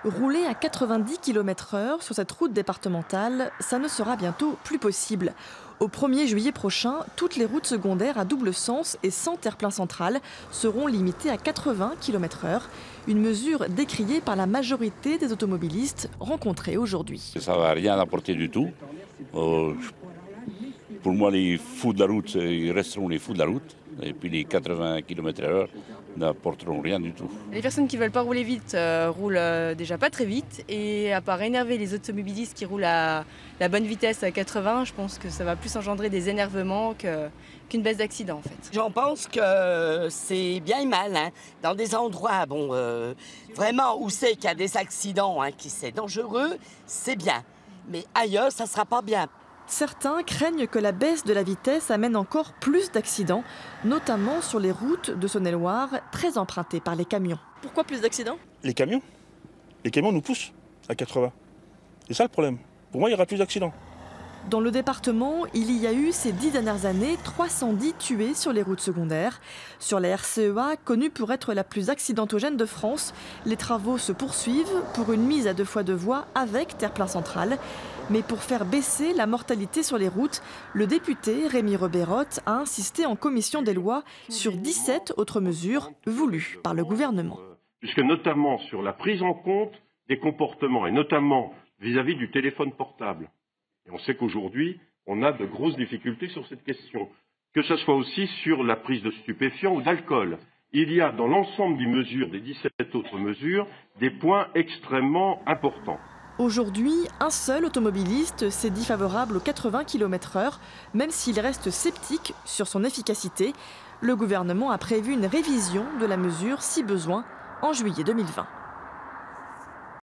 Rouler à 90 km/h sur cette route départementale, ça ne sera bientôt plus possible. Au 1er juillet prochain, toutes les routes secondaires à double sens et sans terre-plein central seront limitées à 80 km/h. Une mesure décriée par la majorité des automobilistes rencontrés aujourd'hui. Ça ne va rien apporter du tout. Pour moi, les fous de la route, ils resteront les fous de la route. Et puis les 80 km/h n'apporteront rien du tout. Les personnes qui ne veulent pas rouler vite roulent déjà pas très vite. Et à part énerver les automobilistes qui roulent à la bonne vitesse à 80, je pense que ça va plus engendrer des énervements qu'une baisse d'accident en fait. J'en pense que c'est bien et mal. Dans des endroits vraiment où c'est qu'il y a des accidents, qui c'est dangereux, c'est bien. Mais ailleurs, ça ne sera pas bien. Certains craignent que la baisse de la vitesse amène encore plus d'accidents, notamment sur les routes de Saône-et-Loire, très empruntées par les camions. Pourquoi plus d'accidents ? Les camions nous poussent à 80. C'est ça le problème. Pour moi, il y aura plus d'accidents. Dans le département, il y a eu ces 10 dernières années 310 tués sur les routes secondaires. Sur la RCEA, connue pour être la plus accidentogène de France, les travaux se poursuivent pour une mise à 2 fois 2 voies avec terre-plein central. Mais pour faire baisser la mortalité sur les routes, le député Rémi Rebeyrotte a insisté en commission des lois sur 17 autres mesures voulues par le gouvernement. Puisque notamment sur la prise en compte des comportements et notamment vis-à-vis du téléphone portable. Et on sait qu'aujourd'hui, on a de grosses difficultés sur cette question. Que ce soit aussi sur la prise de stupéfiants ou d'alcool. Il y a dans l'ensemble des mesures, des 17 autres mesures, des points extrêmement importants. Aujourd'hui, un seul automobiliste s'est dit favorable aux 80 km/h, même s'il reste sceptique sur son efficacité. Le gouvernement a prévu une révision de la mesure, si besoin, en juillet 2020.